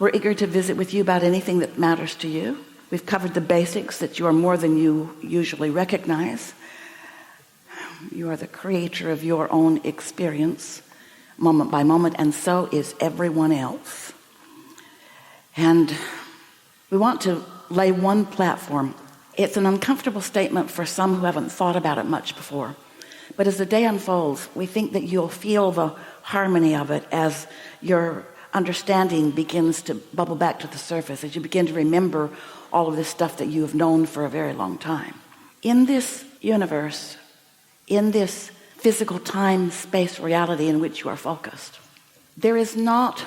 We're eager to visit with you about anything that matters to you. We've covered the basics, that you are more than you usually recognize. You are the creator of your own experience, moment by moment, and so is everyone else. And we want to lay one platform. It's an uncomfortable statement for some who haven't thought about it much before. But as the day unfolds, we think that you'll feel the harmony of it as your understanding begins to bubble back to the surface, as you begin to remember all of this stuff that you have known for a very long time. In this universe, in this physical time, space, reality in which you are focused, there is not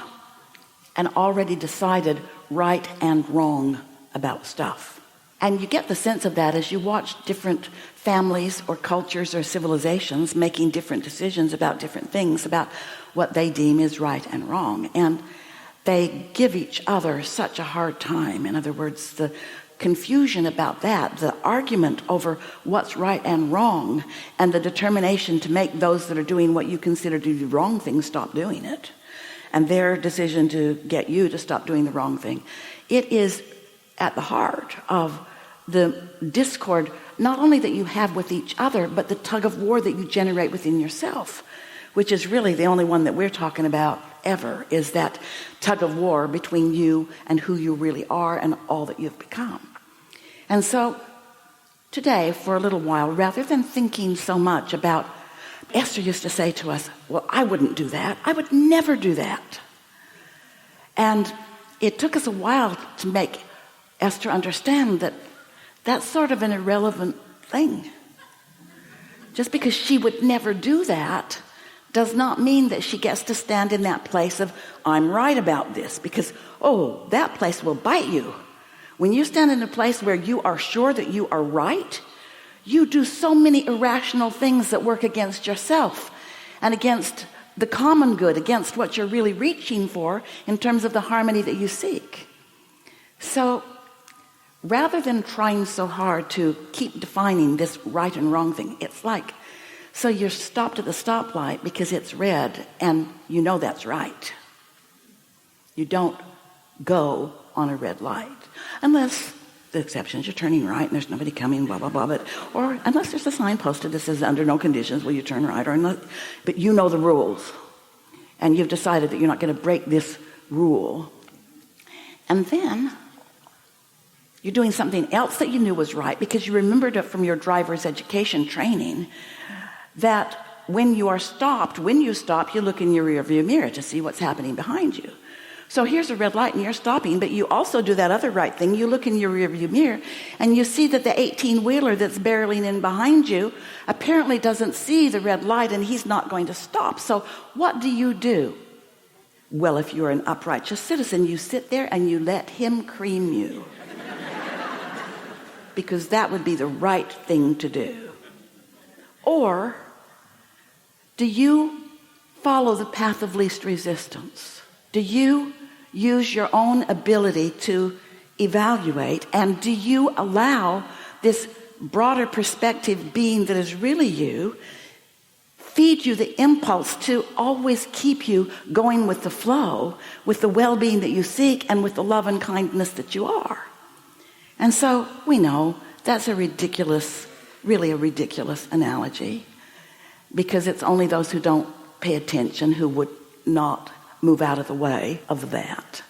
an already decided right and wrong about stuff. And you get the sense of that as you watch different families or cultures or civilizations making different decisions about different things, about what they deem is right and wrong. And they give each other such a hard time. In other words, the confusion about that, the argument over what's right and wrong, and the determination to make those that are doing what you consider to be the wrong thing stop doing it, and their decision to get you to stop doing the wrong thing. It is at the heart of the discord, not only that you have with each other, but the tug of war that you generate within yourself, which is really the only one that we're talking about ever, is that tug of war between you and who you really are and all that you've become. And so today, for a little while, rather than thinking so much about, Esther used to say to us, well, I wouldn't do that. I would never do that. And it took us a while to make Esther understand that that's sort of an irrelevant thing. Just because she would never do that does not mean that she gets to stand in that place of, I'm right about this, because, that place will bite you. When you stand in a place where you are sure that you are right, you do so many irrational things that work against yourself and against the common good, against what you're really reaching for in terms of the harmony that you seek. So rather than trying so hard to keep defining this right and wrong thing, it's like, so you're stopped at the stoplight because it's red and you know that's right. You don't go on a red light unless the exceptions, you're turning right and there's nobody coming, blah, blah, blah. Or unless there's a sign posted that says under no conditions will you turn right, or not, but you know the rules and you've decided that you're not going to break this rule. And then you're doing something else that you knew was right because you remembered it from your driver's education training, that when you stop, you look in your rearview mirror to see what's happening behind you. So here's a red light and you're stopping, but you also do that other right thing. You look in your rearview mirror and you see that the 18-wheeler that's barreling in behind you apparently doesn't see the red light and he's not going to stop. So what do? Well, if you're an upright citizen, you sit there and you let him cream you. Because that would be the right thing to do. Or do you follow the path of least resistance? Do you use your own ability to evaluate, and do you allow this broader perspective being that is really you feed you the impulse to always keep you going with the flow, with the well-being that you seek and with the love and kindness that you are? And so we know that's really a ridiculous analogy, because it's only those who don't pay attention who would not move out of the way of that.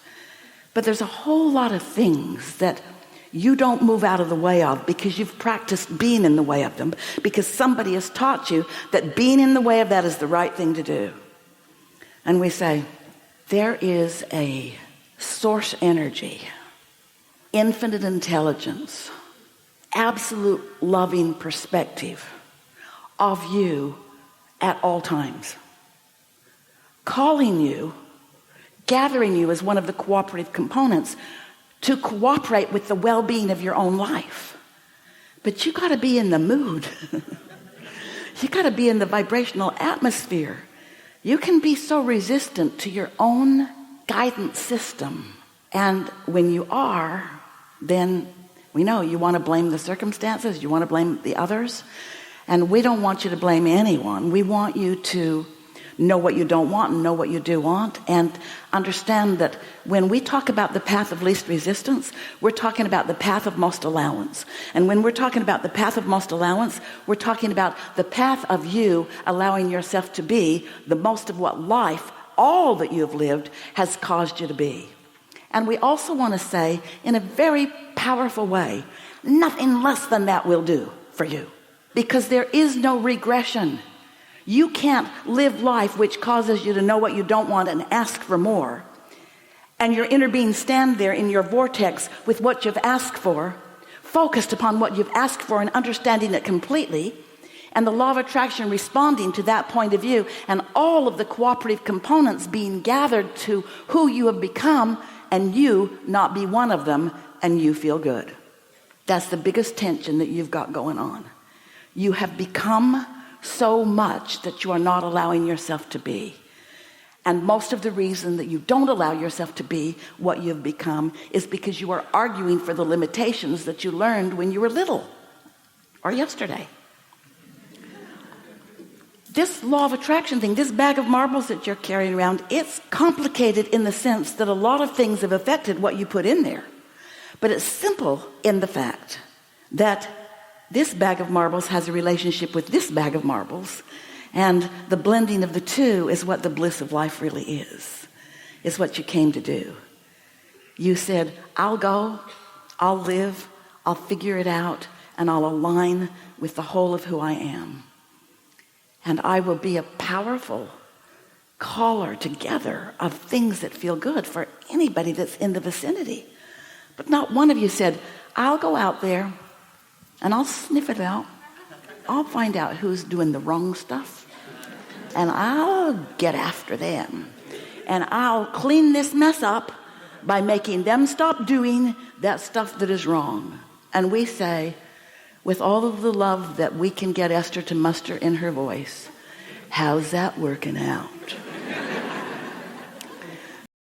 But there's a whole lot of things that you don't move out of the way of because you've practiced being in the way of them, because somebody has taught you that being in the way of that is the right thing to do. And we say, there is a source energy, infinite intelligence, absolute loving perspective of you at all times, calling you, gathering you as one of the cooperative components to cooperate with the well-being of your own life. But you got to be in the mood. You got to be in the vibrational atmosphere. You can be so resistant to your own guidance system. And when you are, then we know you want to blame the circumstances, you want to blame the others. And we don't want you to blame anyone. We want you to know what you don't want and know what you do want, and understand that when we talk about the path of least resistance, we're talking about the path of most allowance. And when we're talking about the path of most allowance, we're talking about the path of you allowing yourself to be the most of what life, all that you've lived, has caused you to be. And we also want to say, in a very powerful way, nothing less than that will do for you, because there is no regression. You can't live life which causes you to know what you don't want and ask for more, and your inner being stand there in your vortex with what you've asked for, focused upon what you've asked for and understanding it completely, and the law of attraction responding to that point of view, and all of the cooperative components being gathered to who you have become, and you not be one of them, and you feel good. That's the biggest tension that you've got going on. You have become so much that you are not allowing yourself to be. And most of the reason that you don't allow yourself to be what you've become is because you are arguing for the limitations that you learned when you were little or yesterday. This law of attraction thing, this bag of marbles that you're carrying around, it's complicated in the sense that a lot of things have affected what you put in there. But it's simple in the fact that this bag of marbles has a relationship with this bag of marbles, and the blending of the two is what the bliss of life really is what you came to do. You said, I'll go, I'll live, I'll figure it out, and I'll align with the whole of who I am. And I will be a powerful caller together of things that feel good for anybody that's in the vicinity. But not one of you said, I'll go out there and I'll sniff it out. I'll find out who's doing the wrong stuff, and I'll get after them. And I'll clean this mess up by making them stop doing that stuff that is wrong. And we say, with all of the love that we can get Esther to muster in her voice, how's that working out?